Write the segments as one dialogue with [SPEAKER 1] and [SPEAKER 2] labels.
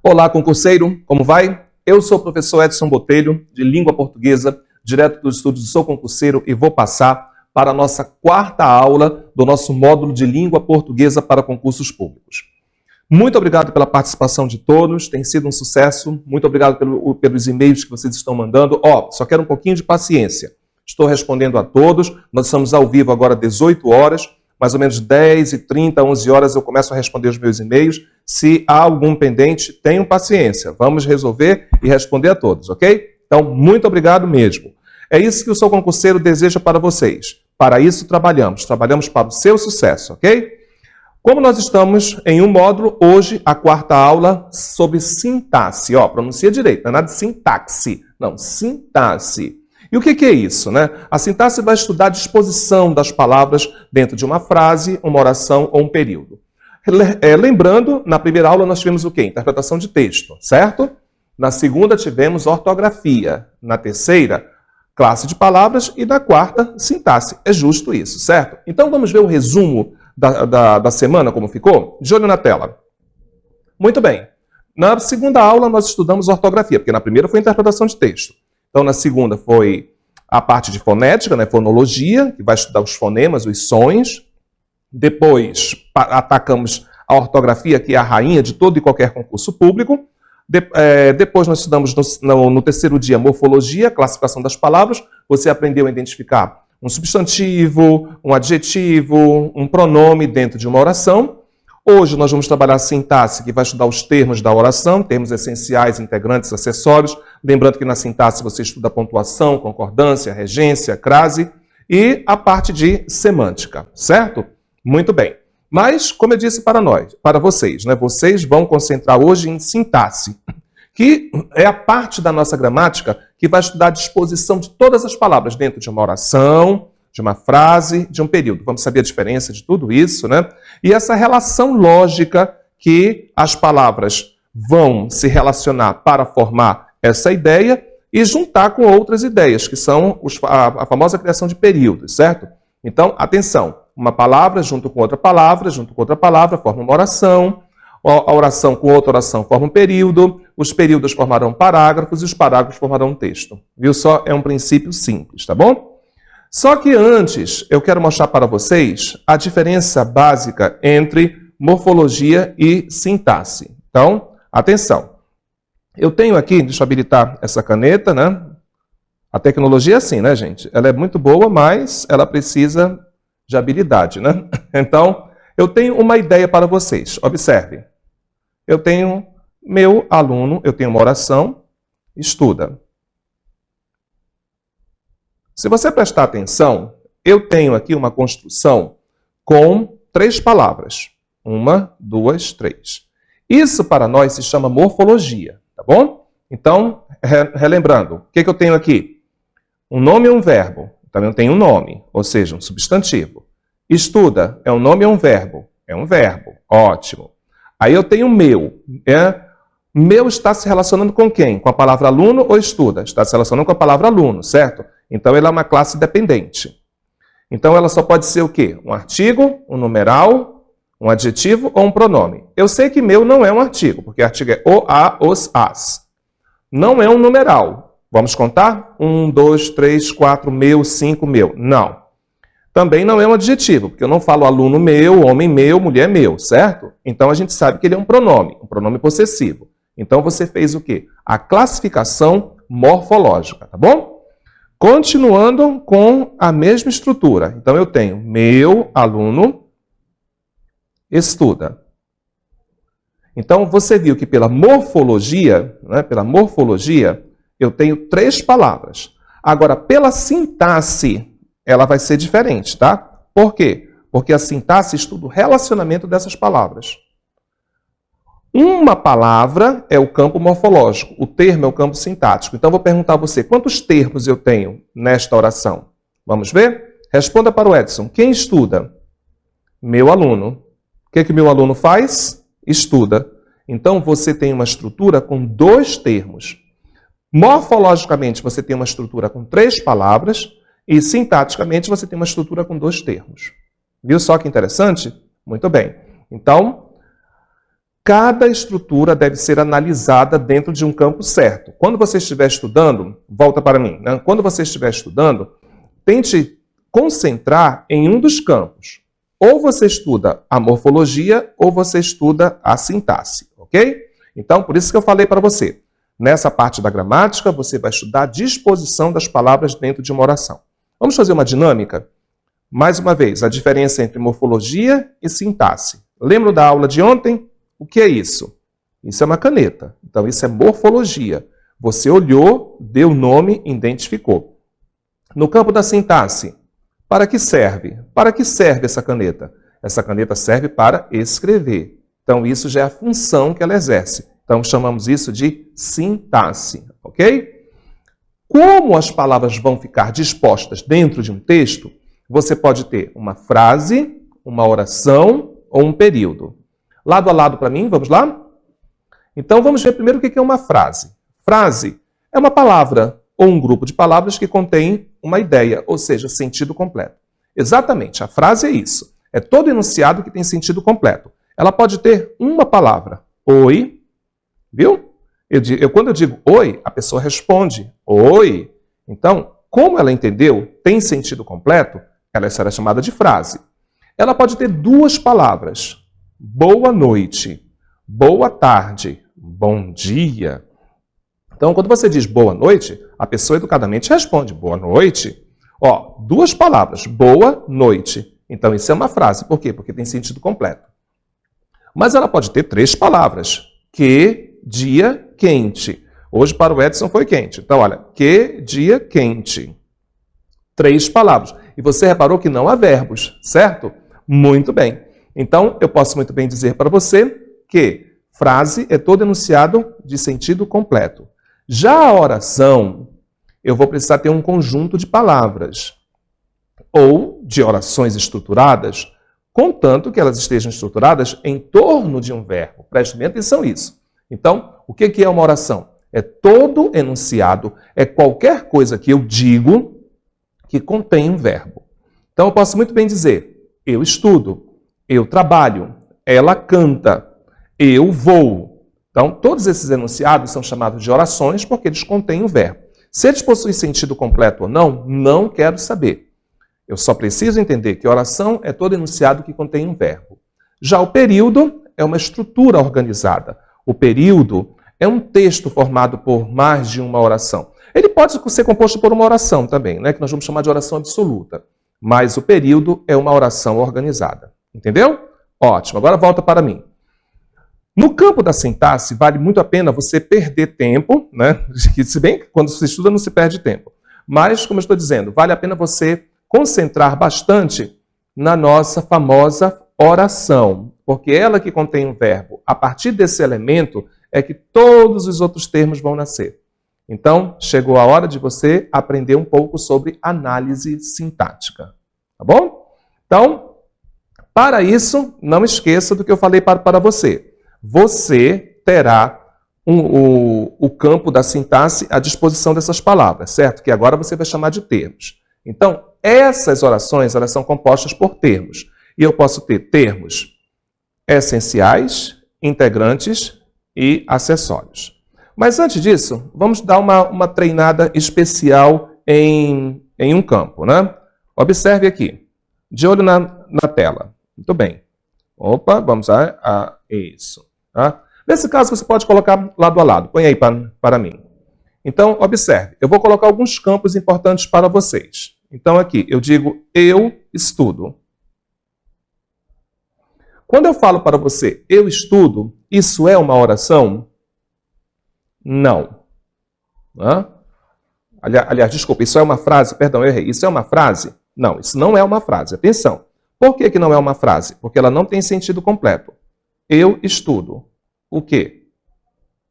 [SPEAKER 1] Olá, concurseiro, como vai? Eu sou o professor Edson Botelho, de Língua Portuguesa, direto dos estúdios do Sou Concurseiro, e vou passar para a nossa quarta aula do nosso módulo de Língua Portuguesa para concursos públicos. Muito obrigado pela participação de todos, tem sido um sucesso. Muito obrigado pelos e-mails que vocês estão mandando. Só quero um pouquinho de paciência. Estou respondendo a todos, nós estamos ao vivo agora às 18 horas, mais ou menos 10h30, 11 horas eu começo a responder os meus e-mails. Se há algum pendente, tenham paciência. Vamos resolver e responder a todos, ok? Então, muito obrigado mesmo. É isso que o Sou Concurseiro deseja para vocês. Para isso trabalhamos para o seu sucesso, ok? Como nós estamos em um módulo, hoje a quarta aula sobre sintaxe. Pronuncia direito, não é nada de sintaxe, não, sintaxe. E o que é isso, né? A sintaxe vai estudar a disposição das palavras dentro de uma frase, uma oração ou um período. Lembrando, na primeira aula nós tivemos o quê? Interpretação de texto, certo? Na segunda tivemos ortografia. Na terceira, classe de palavras. E na quarta, sintaxe. É justo isso, certo? Então vamos ver o resumo da semana, como ficou? De olho na tela. Muito bem. Na segunda aula nós estudamos ortografia, porque na primeira foi interpretação de texto. Então, na segunda foi a parte de fonética, né, fonologia, que vai estudar os fonemas, os sons. Depois, atacamos a ortografia, que é a rainha de todo e qualquer concurso público. Depois, nós estudamos no terceiro dia morfologia, classificação das palavras. Você aprendeu a identificar um substantivo, um adjetivo, um pronome dentro de uma oração. Hoje nós vamos trabalhar a sintaxe, que vai estudar os termos da oração, termos essenciais, integrantes, acessórios. Lembrando que na sintaxe você estuda pontuação, concordância, regência, crase e a parte de semântica, certo? Muito bem. Mas, como eu disse para vocês, né, vocês vão concentrar hoje em sintaxe, que é a parte da nossa gramática que vai estudar a disposição de todas as palavras dentro de uma oração, de uma frase, de um período. Vamos saber a diferença de tudo isso, né? E essa relação lógica que as palavras vão se relacionar para formar essa ideia e juntar com outras ideias, que são a famosa criação de períodos, certo? Então, atenção, uma palavra junto com outra palavra, forma uma oração, a oração com outra oração forma um período, os períodos formarão parágrafos e os parágrafos formarão um texto. Viu só? É um princípio simples, tá bom? Só que antes, eu quero mostrar para vocês a diferença básica entre morfologia e sintaxe. Então, atenção. Eu tenho aqui, deixa eu habilitar essa caneta, né? A tecnologia é assim, né, gente? Ela é muito boa, mas ela precisa de habilidade, né? Então, eu tenho uma ideia para vocês. Observe. Eu tenho meu aluno, eu tenho uma oração, estuda. Se você prestar atenção, eu tenho aqui uma construção com 3 palavras. 1, 2, 3. Isso para nós se chama morfologia, tá bom? Então, relembrando, o que eu tenho aqui? Um nome e um verbo. Também tenho um nome, ou seja, um substantivo. Estuda, é um nome ou um verbo? É um verbo, ótimo. Aí eu tenho meu. Meu está se relacionando com quem? Com a palavra aluno ou estuda? Está se relacionando com a palavra aluno, certo? Então, ela é uma classe dependente. Então, ela só pode ser o quê? Um artigo, um numeral, um adjetivo ou um pronome. Eu sei que meu não é um artigo, porque artigo é o, a, os, as. Não é um numeral. Vamos contar? 1, 2, 3, 4, meu, 5, meu. Não. Também não é um adjetivo, porque eu não falo aluno meu, homem meu, mulher meu, certo? Então, a gente sabe que ele é um pronome possessivo. Então, você fez o quê? A classificação morfológica, tá bom? Continuando com a mesma estrutura. Então, eu tenho meu aluno estuda. Então, você viu que pela morfologia, eu tenho 3 palavras. Agora, pela sintaxe, ela vai ser diferente, tá? Por quê? Porque a sintaxe estuda o relacionamento dessas palavras. Uma palavra é o campo morfológico, o termo é o campo sintático. Então, eu vou perguntar a você, quantos termos eu tenho nesta oração? Vamos ver? Responda para o Edson. Quem estuda? Meu aluno. O que meu aluno faz? Estuda. Então, você tem uma estrutura com 2 termos. Morfologicamente, você tem uma estrutura com 3 palavras e, sintaticamente, você tem uma estrutura com 2 termos. Viu só que interessante? Muito bem. Então, Cada estrutura deve ser analisada dentro de um campo certo. Quando você estiver estudando, volta para mim, né? Quando você estiver estudando, tente concentrar em um dos campos. Ou você estuda a morfologia, ou você estuda a sintaxe, ok? Então, por isso que eu falei para você, nessa parte da gramática, você vai estudar a disposição das palavras dentro de uma oração. Vamos fazer uma dinâmica? Mais uma vez, a diferença entre morfologia e sintaxe. Lembra da aula de ontem? O que é isso? Isso é uma caneta. Então, isso é morfologia. Você olhou, deu nome, identificou. No campo da sintaxe, para que serve? Para que serve essa caneta? Essa caneta serve para escrever. Então, isso já é a função que ela exerce. Então, chamamos isso de sintaxe, ok? Como as palavras vão ficar dispostas dentro de um texto, você pode ter uma frase, uma oração ou um período. Lado a lado para mim, vamos lá? Então, vamos ver primeiro o que é uma frase. Frase é uma palavra ou um grupo de palavras que contém uma ideia, ou seja, sentido completo. Exatamente, a frase é isso. É todo enunciado que tem sentido completo. Ela pode ter uma palavra. Oi, viu? Quando eu digo oi, a pessoa responde oi. Então, como ela entendeu, tem sentido completo, ela será chamada de frase. Ela pode ter duas palavras. Boa noite, boa tarde, bom dia. Então, quando você diz boa noite, a pessoa educadamente responde boa noite. Ó, duas palavras, boa noite. Então, isso é uma frase. Por quê? Porque tem sentido completo. Mas ela pode ter três palavras. Que dia quente. Hoje, para o Edson, foi quente. Então, olha, que dia quente. Três palavras. E você reparou que não há verbos, certo? Muito bem. Então, eu posso muito bem dizer para você que frase é todo enunciado de sentido completo. Já a oração, eu vou precisar ter um conjunto de palavras ou de orações estruturadas, contanto que elas estejam estruturadas em torno de um verbo. Preste bem atenção nisso. Então, o que é uma oração? É todo enunciado, é qualquer coisa que eu digo que contém um verbo. Então, eu posso muito bem dizer, eu estudo. Eu trabalho, ela canta, eu vou. Então, todos esses enunciados são chamados de orações porque eles contêm o verbo. Se eles possuem sentido completo ou não, não quero saber. Eu só preciso entender que oração é todo enunciado que contém um verbo. Já o período é uma estrutura organizada. O período é um texto formado por mais de uma oração. Ele pode ser composto por uma oração também, né, que nós vamos chamar de oração absoluta. Mas o período é uma oração organizada. Entendeu? Ótimo. Agora volta para mim. No campo da sintaxe, vale muito a pena você perder tempo, né? Se bem que quando se estuda não se perde tempo. Mas, como eu estou dizendo, vale a pena você concentrar bastante na nossa famosa oração, porque ela que contém um verbo. A partir desse elemento é que todos os outros termos vão nascer. Então, chegou a hora de você aprender um pouco sobre análise sintática. Tá bom? Então, para isso, não esqueça do que eu falei para você. Você terá o campo da sintaxe à disposição dessas palavras, certo? Que agora você vai chamar de termos. Então, essas orações elas são compostas por termos. E eu posso ter termos essenciais, integrantes e acessórios. Mas antes disso, vamos dar uma treinada especial em um campo, né? Observe aqui, de olho na tela. Muito bem. Opa, vamos a isso. Tá? Nesse caso, você pode colocar lado a lado. Põe aí para mim. Então, observe. Eu vou colocar alguns campos importantes para vocês. Então, aqui, eu digo, eu estudo. Quando eu falo para você, eu estudo, isso é uma oração? Não. Aliás, desculpa, isso é uma frase? Perdão, eu errei. Isso é uma frase? Não, isso não é uma frase. Atenção. Por que não é uma frase? Porque ela não tem sentido completo. Eu estudo. O quê?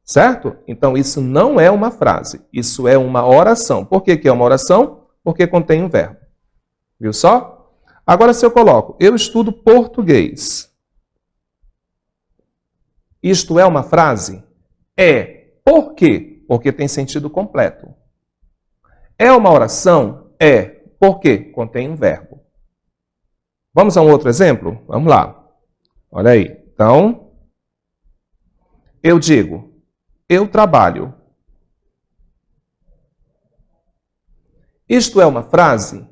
[SPEAKER 1] Certo? Então, isso não é uma frase. Isso é uma oração. Por que é uma oração? Porque contém um verbo. Viu só? Agora, se eu coloco, eu estudo português. Isto é uma frase? É. Por quê? Porque tem sentido completo. É uma oração? É. Por quê? Contém um verbo. Vamos a um outro exemplo? Vamos lá. Olha aí. Então, eu digo, eu trabalho. Isto é uma frase?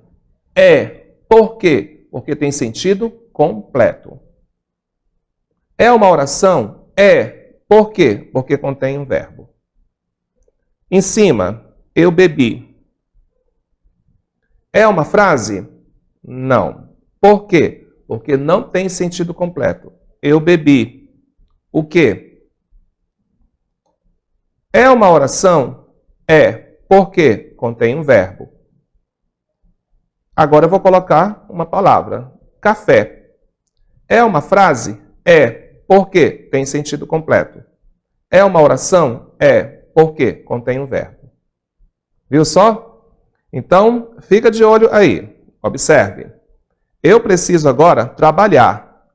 [SPEAKER 1] É. Por quê? Porque tem sentido completo. É uma oração? É. Por quê? Porque contém um verbo. Em cima, eu bebi. É uma frase? Não. Por quê? Porque não tem sentido completo. Eu bebi. O quê? É uma oração? É. Por quê? Contém um verbo. Agora eu vou colocar uma palavra. Café. É uma frase? É. Por quê? Tem sentido completo. É uma oração? É. Por quê? Contém um verbo. Viu só? Então, fica de olho aí. Observe. Eu preciso agora trabalhar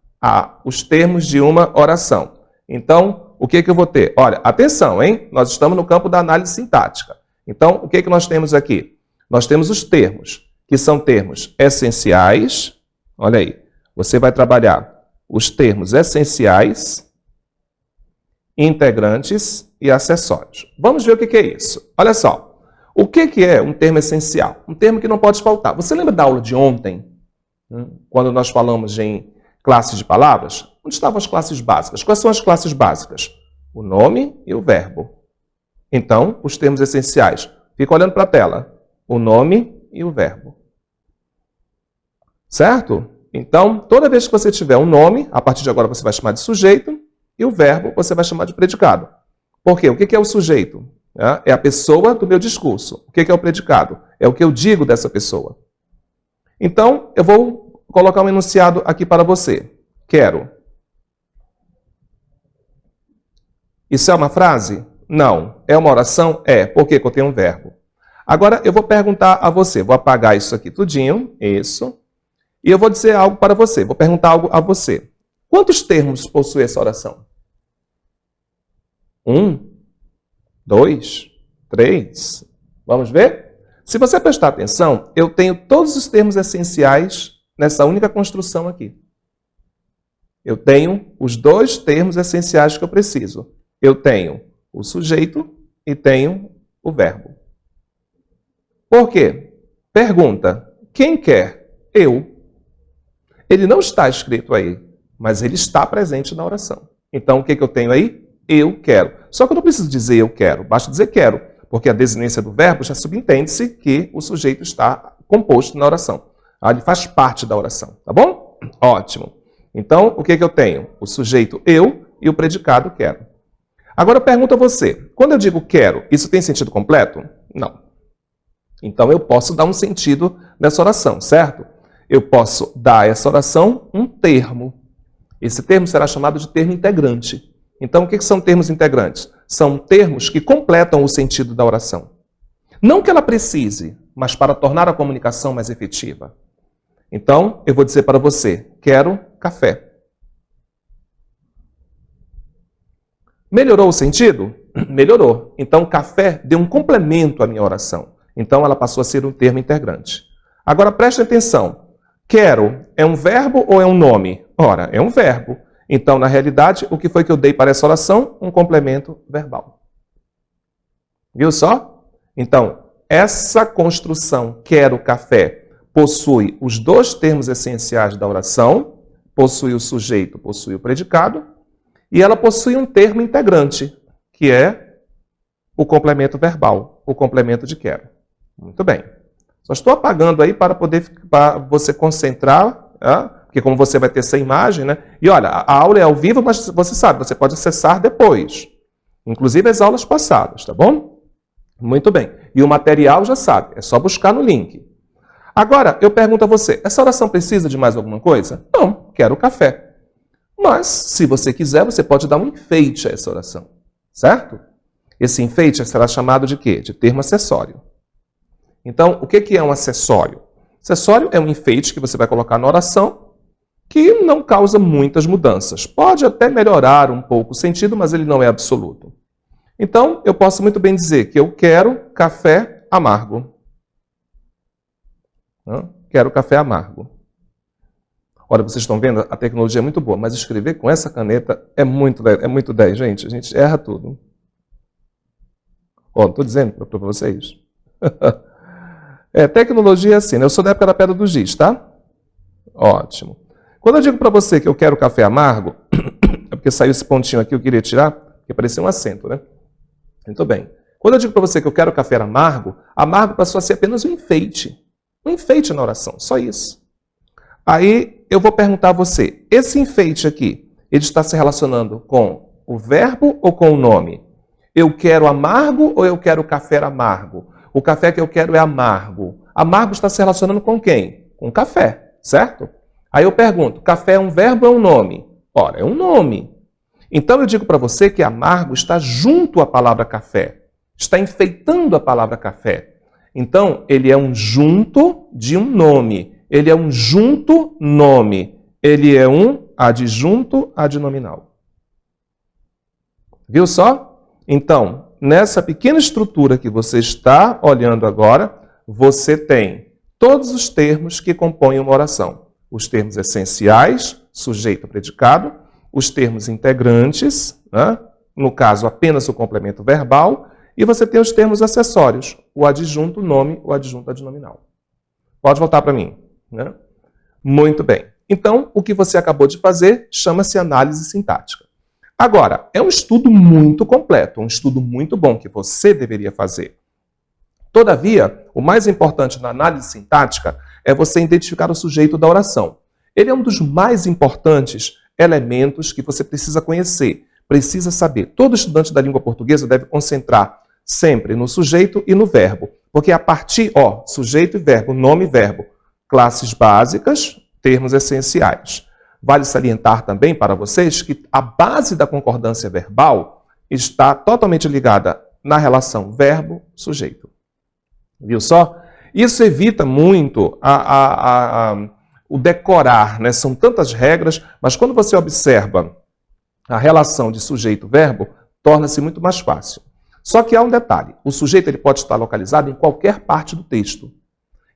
[SPEAKER 1] os termos de uma oração. Então, o que eu vou ter? Olha, atenção, hein? Nós estamos no campo da análise sintática. Então, o que nós temos aqui? Nós temos os termos, que são termos essenciais. Olha aí. Você vai trabalhar os termos essenciais, integrantes e acessórios. Vamos ver o que é isso. Olha só. O que é um termo essencial? Um termo que não pode faltar. Você lembra da aula de ontem? Quando nós falamos em classes de palavras? Onde estavam as classes básicas? Quais são as classes básicas? O nome e o verbo. Então, os termos essenciais. Fica olhando para a tela. O nome e o verbo. Certo? Então, toda vez que você tiver um nome, a partir de agora você vai chamar de sujeito, e o verbo você vai chamar de predicado. Por quê? O que é o sujeito? É a pessoa do meu discurso. O que é o predicado? É o que eu digo dessa pessoa. Então, eu vou colocar um enunciado aqui para você. Quero. Isso é uma frase? Não. É uma oração? É. Por quê? Porque eu tenho um verbo. Agora, eu vou perguntar a você. Vou apagar isso aqui tudinho. Isso. E eu vou dizer algo para você. Vou perguntar algo a você. Quantos termos possui essa oração? 1, 2, 3. Vamos ver? Se você prestar atenção, eu tenho todos os termos essenciais nessa única construção aqui. Eu tenho os dois termos essenciais que eu preciso. Eu tenho o sujeito e tenho o verbo. Por quê? Pergunta. Quem quer? Eu. Ele não está escrito aí, mas ele está presente na oração. Então, o que eu tenho aí? Eu quero. Só que eu não preciso dizer eu quero, basta dizer quero, porque a desinência do verbo já subentende-se que o sujeito está composto na oração. Ele faz parte da oração, tá bom? Ótimo. Então, o que eu tenho? O sujeito eu e o predicado quero. Agora eu pergunto a você, quando eu digo quero, isso tem sentido completo? Não. Então eu posso dar um sentido nessa oração, certo? Eu posso dar a essa oração um termo. Esse termo será chamado de termo integrante. Então, o que são termos integrantes? São termos que completam o sentido da oração. Não que ela precise, mas para tornar a comunicação mais efetiva. Então, eu vou dizer para você, quero café. Melhorou o sentido? Melhorou. Então, café deu um complemento à minha oração. Então, ela passou a ser um termo integrante. Agora, preste atenção. Quero é um verbo ou é um nome? Ora, é um verbo. Então, na realidade, o que foi que eu dei para essa oração? Um complemento verbal. Viu só? Então, essa construção, quero café, possui os dois termos essenciais da oração, possui o sujeito, possui o predicado, e ela possui um termo integrante, que é o complemento verbal, o complemento de quero. Muito bem. Só estou apagando aí para você concentrar, porque como você vai ter essa imagem, né? E olha, a aula é ao vivo, mas você sabe, você pode acessar depois. Inclusive as aulas passadas, tá bom? Muito bem. E o material já sabe, é só buscar no link. Agora, eu pergunto a você, essa oração precisa de mais alguma coisa? Não, quero café. Mas, se você quiser, você pode dar um enfeite a essa oração, certo? Esse enfeite será chamado de quê? De termo acessório. Então, o que é um acessório? Acessório é um enfeite que você vai colocar na oração que não causa muitas mudanças. Pode até melhorar um pouco o sentido, mas ele não é absoluto. Então, eu posso muito bem dizer que eu quero café amargo. Quero café amargo. Olha, vocês estão vendo, a tecnologia é muito boa, mas escrever com essa caneta é muito 10, gente. A gente erra tudo. Ó, não estou dizendo para vocês. Tecnologia é assim, né? Eu sou da época da pedra do giz, tá? Ótimo. Quando eu digo para você que eu quero café amargo, é porque saiu esse pontinho aqui, eu queria tirar, porque parecia um acento, né? Muito bem. Quando eu digo para você que eu quero café amargo, amargo passou a ser apenas um enfeite. Um enfeite na oração, só isso. Aí eu vou perguntar a você, esse enfeite aqui, ele está se relacionando com o verbo ou com o nome? Eu quero amargo ou eu quero café amargo? O café que eu quero é amargo. Amargo está se relacionando com quem? Com café, certo? Aí eu pergunto, café é um verbo ou é um nome? Ora, é um nome. Então eu digo para você que amargo está junto à palavra café. Está enfeitando a palavra café. Então, ele é um junto de um nome. Ele é um junto nome. Ele é um adjunto adnominal. Viu só? Então, nessa pequena estrutura que você está olhando agora, você tem todos os termos que compõem uma oração. Os termos essenciais, sujeito, predicado, os termos integrantes, né? No caso, apenas o complemento verbal, e você tem os termos acessórios, o adjunto nome, o adjunto adnominal. Pode voltar para mim. Né? Muito bem. Então, o que você acabou de fazer chama-se análise sintática. Agora, é um estudo muito completo, um estudo muito bom que você deveria fazer. Todavia, o mais importante na análise sintática é você identificar o sujeito da oração. Ele é um dos mais importantes elementos que você precisa conhecer, precisa saber. Todo estudante da língua portuguesa deve concentrar sempre no sujeito e no verbo, porque a partir, sujeito e verbo, nome e verbo, classes básicas, termos essenciais. Vale salientar também para vocês que a base da concordância verbal está totalmente ligada na relação verbo-sujeito. Viu só? Isso evita muito o decorar, né? São tantas regras, mas quando você observa a relação de sujeito-verbo, torna-se muito mais fácil. Só que há um detalhe, o sujeito ele pode estar localizado em qualquer parte do texto,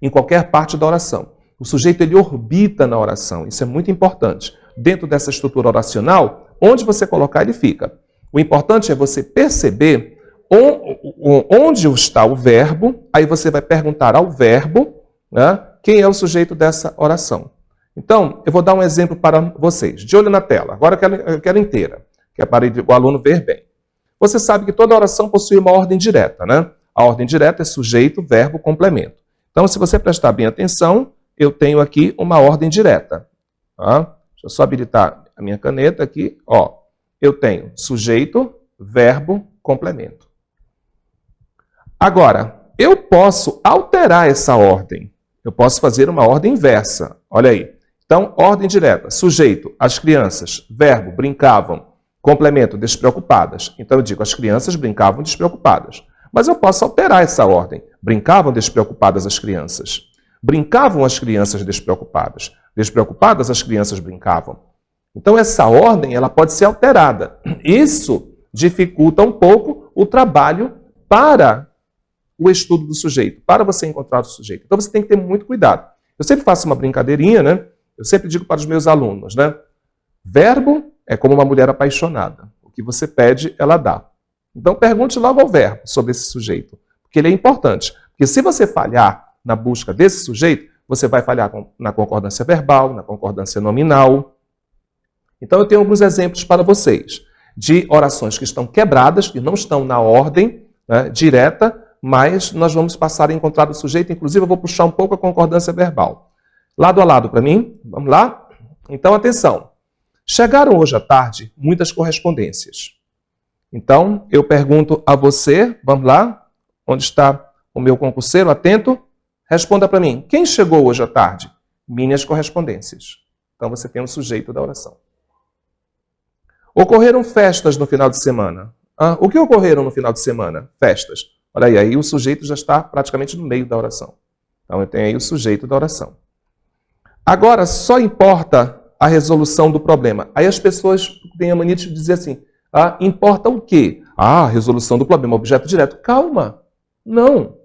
[SPEAKER 1] em qualquer parte da oração. O sujeito ele orbita na oração, isso é muito importante. Dentro dessa estrutura oracional, onde você colocar ele fica. O importante é você perceber onde está o verbo, aí você vai perguntar ao verbo, né, quem é o sujeito dessa oração. Então, eu vou dar um exemplo para vocês, de olho na tela. Agora eu quero inteira, que é para o aluno ver bem. Você sabe que toda oração possui uma ordem direta, né? A ordem direta é sujeito, verbo, complemento. Então, se você prestar bem atenção, eu tenho aqui uma ordem direta. Tá? Deixa eu só habilitar a minha caneta aqui. Eu tenho sujeito, verbo, complemento. Agora, eu posso alterar essa ordem. Eu posso fazer uma ordem inversa. Olha aí. Então, ordem direta. Sujeito, as crianças. Verbo, brincavam. Complemento, despreocupadas. Então, eu digo, as crianças brincavam despreocupadas. Mas eu posso alterar essa ordem. Brincavam despreocupadas as crianças. Brincavam as crianças despreocupadas. Despreocupadas as crianças brincavam. Então, essa ordem ela pode ser alterada. Isso dificulta um pouco o trabalho para o estudo do sujeito, para você encontrar o sujeito. Então, você tem que ter muito cuidado. Eu sempre faço uma brincadeirinha, né? Eu sempre digo para os meus alunos, né? Verbo é como uma mulher apaixonada. O que você pede, ela dá. Então, pergunte logo ao verbo sobre esse sujeito, porque ele é importante. Porque se você falhar na busca desse sujeito, você vai falhar na concordância verbal, na concordância nominal. Então, eu tenho alguns exemplos para vocês de orações que estão quebradas, que não estão na ordem, né, direta, mas nós vamos passar a encontrar o sujeito. Inclusive, eu vou puxar um pouco a concordância verbal. Lado a lado para mim. Vamos lá? Então, atenção. Chegaram hoje à tarde muitas correspondências. Então, eu pergunto a você, vamos lá, onde está o meu concurseiro, atento, responda para mim, quem chegou hoje à tarde? Minhas correspondências. Então, você tem o sujeito da oração. Ocorreram festas no final de semana. O que ocorreram no final de semana? Festas. Olha aí o sujeito já está praticamente no meio da oração. Então, eu tenho aí o sujeito da oração. Agora, só importa a resolução do problema. Aí as pessoas têm a mania de dizer assim, importa o quê? A resolução do problema, objeto direto. Calma, não.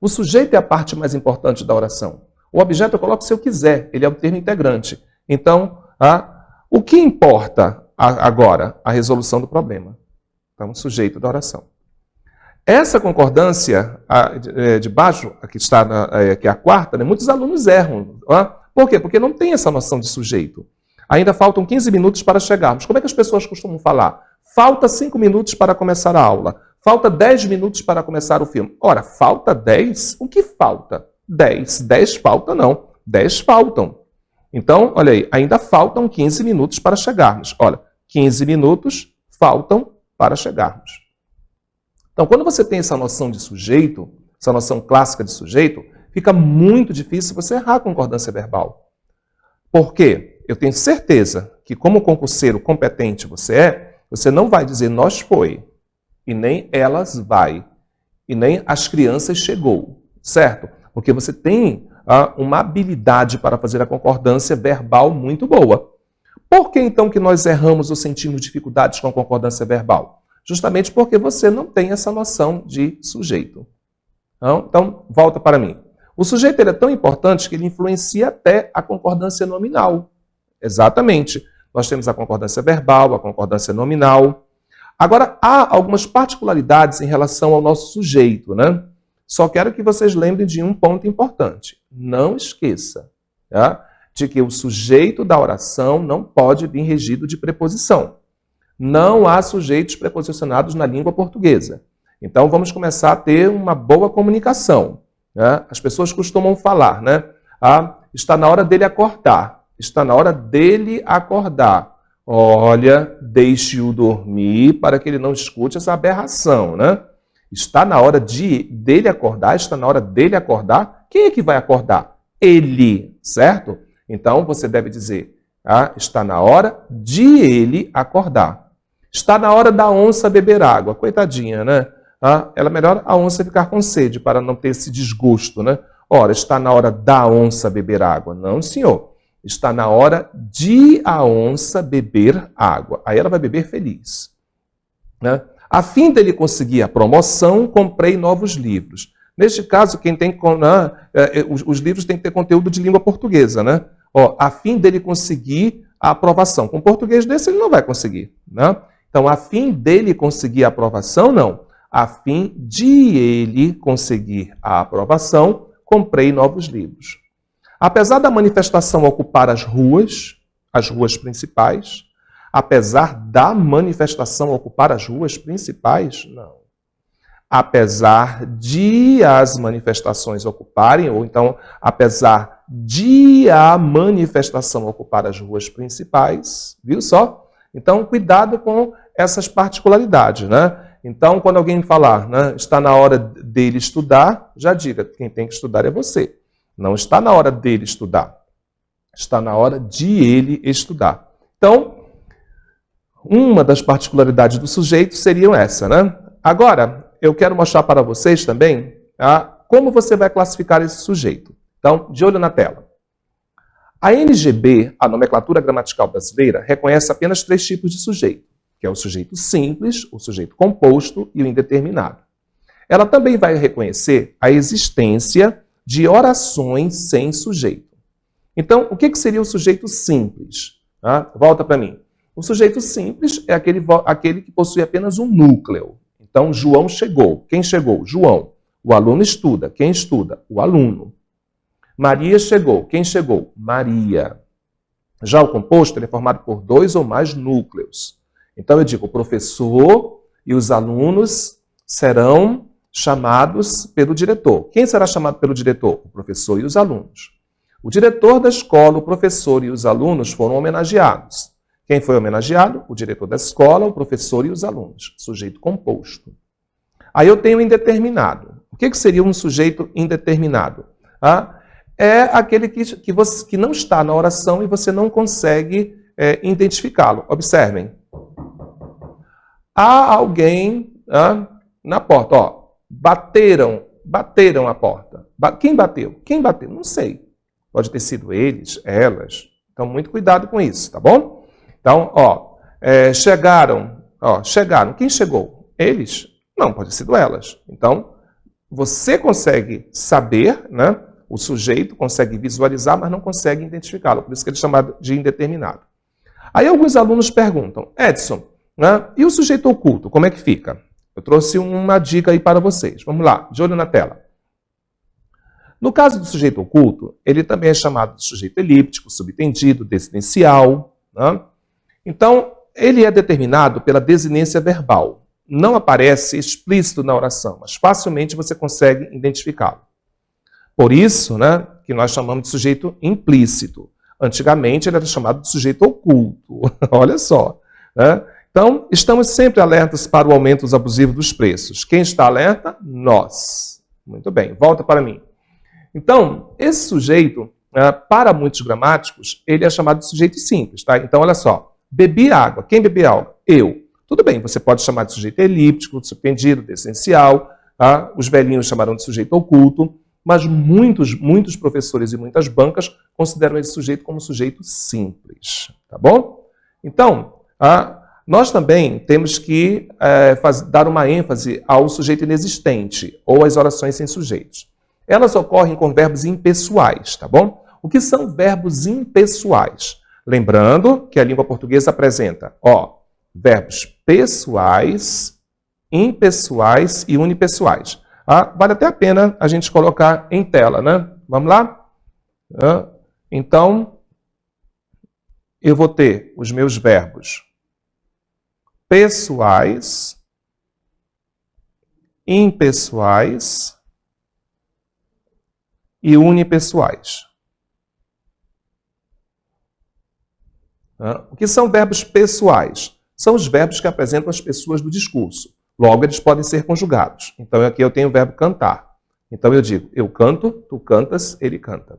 [SPEAKER 1] O sujeito é a parte mais importante da oração. O objeto eu coloco se eu quiser, ele é o termo integrante. Então, o que importa agora? A resolução do problema. Então, sujeito da oração. Essa concordância de baixo, aqui está, que é a quarta, né, muitos alunos erram. Por quê? Porque não tem essa noção de sujeito. Ainda faltam 15 minutos para chegarmos. Como é que as pessoas costumam falar? Falta 5 minutos para começar a aula. Falta 10 minutos para começar o filme. Ora, falta 10? O que falta? 10. 10 falta não. 10 faltam. Então, olha aí, ainda faltam 15 minutos para chegarmos. Olha, 15 minutos faltam para chegarmos. Então, quando você tem essa noção de sujeito, essa noção clássica de sujeito, fica muito difícil você errar a concordância verbal. Por quê? Eu tenho certeza que, como concurseiro competente você não vai dizer nós foi, e nem elas vai, e nem as crianças chegou, certo? Porque você tem uma habilidade para fazer a concordância verbal muito boa. Por que então que nós erramos ou sentimos dificuldades com a concordância verbal? Justamente porque você não tem essa noção de sujeito. Então, volta para mim. O sujeito ele é tão importante que ele influencia até a concordância nominal. Exatamente. Nós temos a concordância verbal, a concordância nominal. Agora, há algumas particularidades em relação ao nosso sujeito, né? Só quero que vocês lembrem de um ponto importante. Não esqueça, de que o sujeito da oração não pode vir regido de preposição. Não há sujeitos preposicionados na língua portuguesa. Então, vamos começar a ter uma boa comunicação. As pessoas costumam falar, né? Está na hora dele acordar. Está na hora dele acordar. Olha, deixe-o dormir para que ele não escute essa aberração, né? Está na hora dele acordar, está na hora dele acordar. Quem é que vai acordar? Ele, certo? Então, você deve dizer, está na hora de ele acordar. Está na hora da onça beber água. Coitadinha, né? Ela melhor a onça ficar com sede para não ter esse desgosto, né? Ora, está na hora da onça beber água. Não, senhor. Está na hora de a onça beber água. Aí ela vai beber feliz, né? A fim dele conseguir a promoção, comprei novos livros. Neste caso, quem tem os livros têm que ter conteúdo de língua portuguesa, né? A fim dele conseguir a aprovação. Com português desse ele não vai conseguir, né? Então, a fim dele conseguir a aprovação, não. A fim de ele conseguir a aprovação, comprei novos livros. Apesar da manifestação ocupar as ruas principais, apesar da manifestação ocupar as ruas principais, não. Apesar de as manifestações ocuparem, ou então, apesar de a manifestação ocupar as ruas principais, viu só? Então, cuidado com essas particularidades, né? Então, quando alguém falar, né, está na hora dele estudar, já diga, quem tem que estudar é você. Não está na hora dele estudar. Está na hora de ele estudar. Então, uma das particularidades do sujeito seriam essa, né? Agora, eu quero mostrar para vocês também como você vai classificar esse sujeito. Então, de olho na tela. A NGB, a nomenclatura gramatical brasileira, reconhece apenas 3 tipos de sujeito, que é o sujeito simples, o sujeito composto e o indeterminado. Ela também vai reconhecer a existência de orações sem sujeito. Então, o que seria o sujeito simples? Volta para mim. O sujeito simples é aquele que possui apenas um núcleo. Então, João chegou. Quem chegou? João. O aluno estuda. Quem estuda? O aluno. Maria chegou. Quem chegou? Maria. Já o composto ele é formado por 2 ou mais núcleos. Então, eu digo, o professor e os alunos serão chamados pelo diretor. Quem será chamado pelo diretor? O professor e os alunos. O diretor da escola, o professor e os alunos foram homenageados. Quem foi homenageado? O diretor da escola, o professor e os alunos. Sujeito composto. Aí eu tenho o indeterminado. O que seria um sujeito indeterminado? É aquele que não está na oração e você não consegue identificá-lo. Observem. Há alguém na porta. Bateram a porta. Quem bateu? Quem bateu? Não sei. Pode ter sido eles, elas. Então, muito cuidado com isso, tá bom? Então, chegaram. Quem chegou? Eles? Não, pode ter sido elas. Então, você consegue saber, né, O sujeito consegue visualizar, mas não consegue identificá-lo, por isso que ele é chamado de indeterminado. Aí alguns alunos perguntam, Edson, né, e o sujeito oculto, como é que fica? Eu trouxe uma dica aí para vocês. Vamos lá, de olho na tela. No caso do sujeito oculto, ele também é chamado de sujeito elíptico, subtendido, desinencial. Né? Então, ele é determinado pela desinência verbal. Não aparece explícito na oração, mas facilmente você consegue identificá-lo. Por isso, né, que nós chamamos de sujeito implícito. Antigamente, ele era chamado de sujeito oculto. Olha só. Né? Então, estamos sempre alertas para o aumento abusivo dos preços. Quem está alerta? Nós. Muito bem, volta para mim. Então, esse sujeito, para muitos gramáticos, ele é chamado de sujeito simples. Tá? Então, olha só. Bebi água. Quem bebeu água? Eu. Tudo bem, você pode chamar de sujeito elíptico, subtendido, essencial. Tá? Os velhinhos chamarão de sujeito oculto. Mas muitos professores e muitas bancas consideram esse sujeito como sujeito simples. Tá bom? Então, nós também temos que dar uma ênfase ao sujeito inexistente ou às orações sem sujeitos. Elas ocorrem com verbos impessoais, tá bom? O que são verbos impessoais? Lembrando que a língua portuguesa apresenta, verbos pessoais, impessoais e unipessoais. Vale até a pena a gente colocar em tela, né? Vamos lá? Então, eu vou ter os meus verbos pessoais, impessoais e unipessoais. O que são verbos pessoais? São os verbos que apresentam as pessoas do discurso. Logo, eles podem ser conjugados. Então, aqui eu tenho o verbo cantar. Então, eu digo, eu canto, tu cantas, ele canta.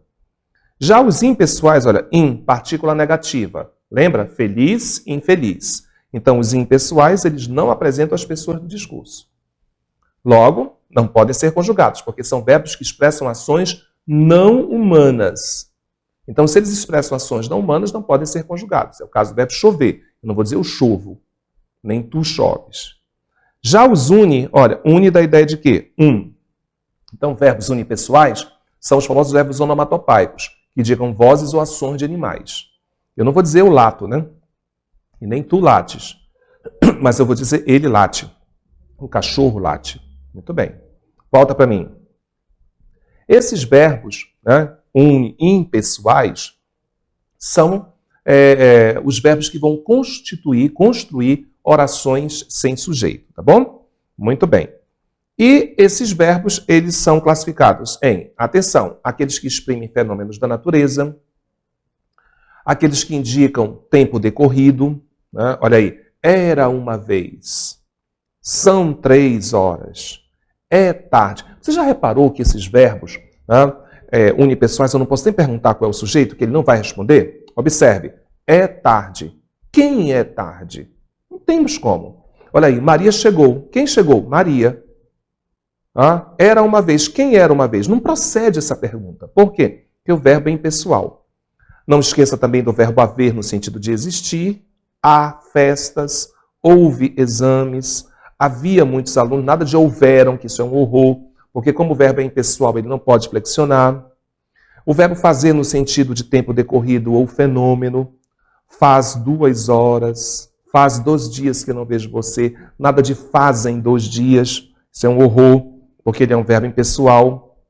[SPEAKER 1] Já os impessoais, olha, partícula negativa. Lembra? Feliz, infeliz. Então, os impessoais, eles não apresentam as pessoas do discurso. Logo, não podem ser conjugados, porque são verbos que expressam ações não humanas. Então, se eles expressam ações não humanas, não podem ser conjugados. É o caso do verbo chover. Eu não vou dizer eu chovo, nem tu choves. Já os uni, olha, uni dá a ideia de quê? Então, verbos unipessoais são os famosos verbos onomatopeicos, que indicam vozes ou ações de animais. Eu não vou dizer eu lato, né? E nem tu lates. Mas eu vou dizer ele late. O cachorro late. Muito bem. Volta para mim. Esses verbos, né, impessoais, são os verbos que vão construir orações sem sujeito, tá bom? Muito bem. E esses verbos, eles são classificados em, atenção, aqueles que exprimem fenômenos da natureza, aqueles que indicam tempo decorrido, né? Olha aí, era uma vez, são 3 horas, é tarde. Você já reparou que esses verbos, né, unipessoais, eu não posso nem perguntar qual é o sujeito, que ele não vai responder? Observe, é tarde. Quem é tarde? Não temos como. Olha aí, Maria chegou. Quem chegou? Maria. Era uma vez. Quem era uma vez? Não procede essa pergunta. Por quê? Porque o verbo é impessoal. Não esqueça também do verbo haver no sentido de existir. Há festas, houve exames, havia muitos alunos, nada de houveram, que isso é um horror, porque como o verbo é impessoal, ele não pode flexionar. O verbo fazer no sentido de tempo decorrido ou fenômeno, faz 2 horas, faz 2 dias que eu não vejo você, nada de fazem 2 dias, isso é um horror, porque ele é um verbo impessoal.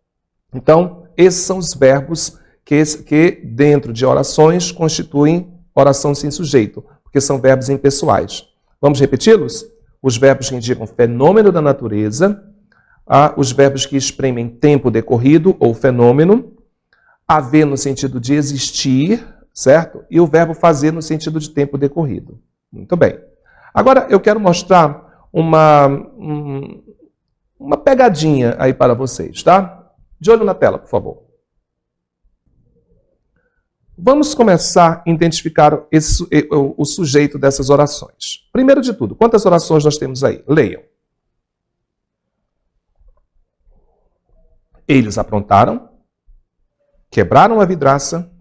[SPEAKER 1] Então, esses são os verbos que dentro de orações constituem oração sem sujeito, porque são verbos impessoais. Vamos repeti-los? Os verbos que indicam fenômeno da natureza, os verbos que exprimem tempo decorrido ou fenômeno, haver no sentido de existir, certo? E o verbo fazer no sentido de tempo decorrido. Muito bem. Agora eu quero mostrar uma pegadinha aí para vocês, tá? De olho na tela, por favor. Vamos começar a identificar o sujeito dessas orações. Primeiro de tudo, quantas orações nós temos aí? Leiam. Eles aprontaram, quebraram a vidraça,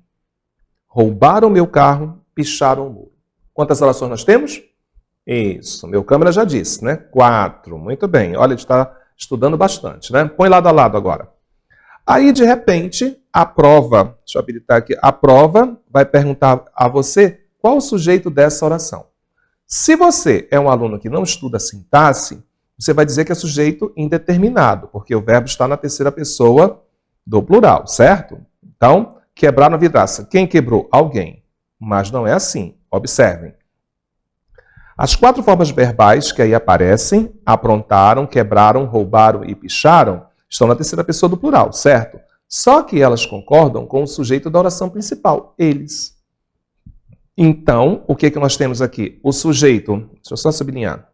[SPEAKER 1] roubaram meu carro, picharam o muro. Quantas orações nós temos? Isso, meu câmera já disse, né? 4. Muito bem. Olha, ele está estudando bastante, né? Põe lado a lado agora. Aí, de repente, a prova, deixa eu habilitar aqui, a prova vai perguntar a você qual o sujeito dessa oração. Se você é um aluno que não estuda sintaxe, você vai dizer que é sujeito indeterminado, porque o verbo está na terceira pessoa do plural, certo? Então, quebrar a vidraça. Quem quebrou? Alguém. Mas não é assim. Observem. As 4 formas verbais que aí aparecem, aprontaram, quebraram, roubaram e picharam, estão na terceira pessoa do plural, certo? Só que elas concordam com o sujeito da oração principal, eles. Então, o que nós temos aqui? O sujeito, deixa eu só sublinhar,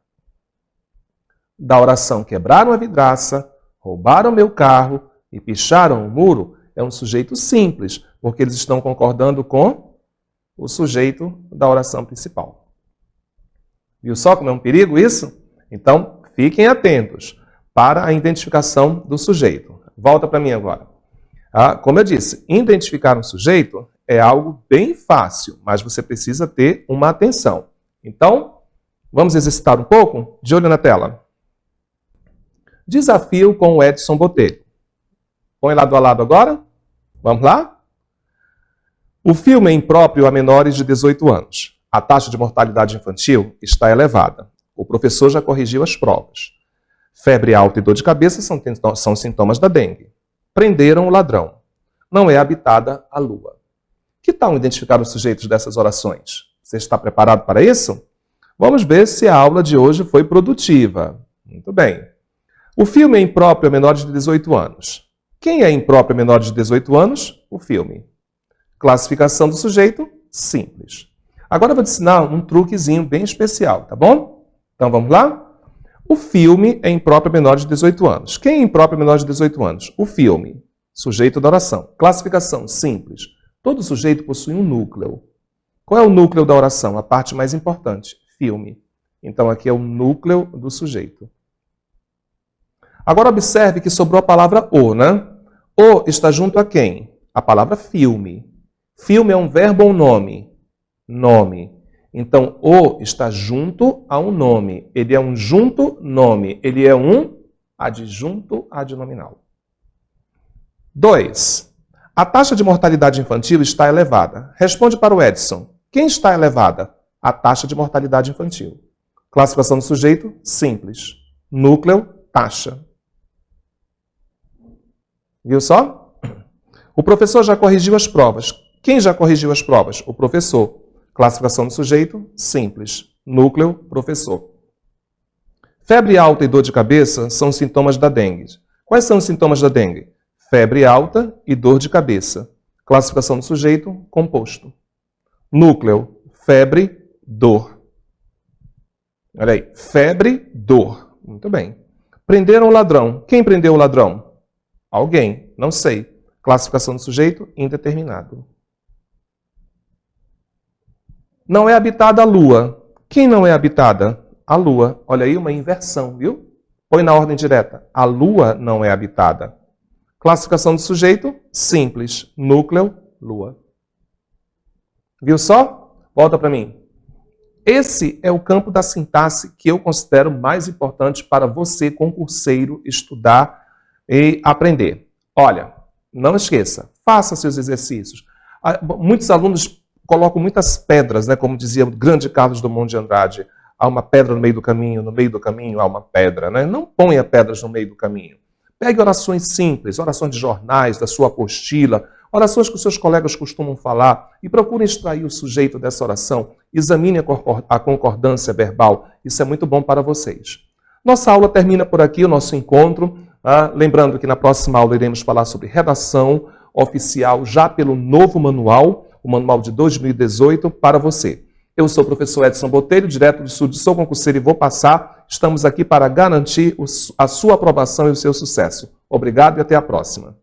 [SPEAKER 1] da oração quebraram a vidraça, roubaram meu carro e picharam o muro, é um sujeito simples, porque eles estão concordando com o sujeito da oração principal. Viu só como é um perigo isso? Então, fiquem atentos para a identificação do sujeito. Volta para mim agora. Como eu disse, identificar um sujeito é algo bem fácil, mas você precisa ter uma atenção. Então, vamos exercitar um pouco? De olho na tela. Desafio com o Edson Botelho. Põe lado a lado agora. Vamos lá? O filme é impróprio a menores de 18 anos. A taxa de mortalidade infantil está elevada. O professor já corrigiu as provas. Febre alta e dor de cabeça são sintomas da dengue. Prenderam o ladrão. Não é habitada a lua. Que tal identificar os sujeitos dessas orações? Você está preparado para isso? Vamos ver se a aula de hoje foi produtiva. Muito bem. O filme é impróprio a menores de 18 anos. Quem é impróprio a menores de 18 anos? O filme. Classificação do sujeito? Simples. Agora eu vou te ensinar um truquezinho bem especial, tá bom? Então vamos lá? O filme é impróprio a menores de 18 anos. Quem é impróprio a menores de 18 anos? O filme. Sujeito da oração. Classificação simples. Todo sujeito possui um núcleo. Qual é o núcleo da oração? A parte mais importante. Filme. Então aqui é o núcleo do sujeito. Agora observe que sobrou a palavra o, né? O está junto a quem? A palavra filme. Filme é um verbo ou um nome? Nome. Então, o está junto a um nome. Ele é um junto nome. Ele é um adjunto adnominal. 2. A taxa de mortalidade infantil está elevada. Responde para o Edson. Quem está elevada? A taxa de mortalidade infantil. Classificação do sujeito? Simples. Núcleo, taxa. Viu só? O professor já corrigiu as provas. Quem já corrigiu as provas? O professor. Classificação do sujeito? Simples. Núcleo, professor. Febre alta e dor de cabeça são sintomas da dengue. Quais são os sintomas da dengue? Febre alta e dor de cabeça. Classificação do sujeito? Composto. Núcleo, febre, dor. Olha aí. Febre, dor. Muito bem. Prenderam o ladrão. Quem prendeu o ladrão? Alguém. Não sei. Classificação do sujeito? Indeterminado. Não é habitada a lua. Quem não é habitada? A lua. Olha aí uma inversão, viu? Põe na ordem direta. A lua não é habitada. Classificação do sujeito? Simples. Núcleo, lua. Viu só? Volta para mim. Esse é o campo da sintaxe que eu considero mais importante para você, concurseiro, estudar e aprender. Olha, não esqueça, faça seus exercícios. Muitos alunos colocam muitas pedras, né? Como dizia o grande Carlos Drummond de Andrade, há uma pedra no meio do caminho há uma pedra. Né? Não ponha pedras no meio do caminho. Pegue orações simples, orações de jornais, da sua apostila, orações que os seus colegas costumam falar e procure extrair o sujeito dessa oração. Examine a concordância verbal. Isso é muito bom para vocês. Nossa aula termina por aqui, o nosso encontro. Lembrando que na próxima aula iremos falar sobre redação oficial já pelo novo manual, o manual de 2018 para você. Eu sou o professor Edson Botelho, direto do estúdio Sou Concurseiro e Vou Passar. Estamos aqui para garantir a sua aprovação e o seu sucesso. Obrigado e até a próxima.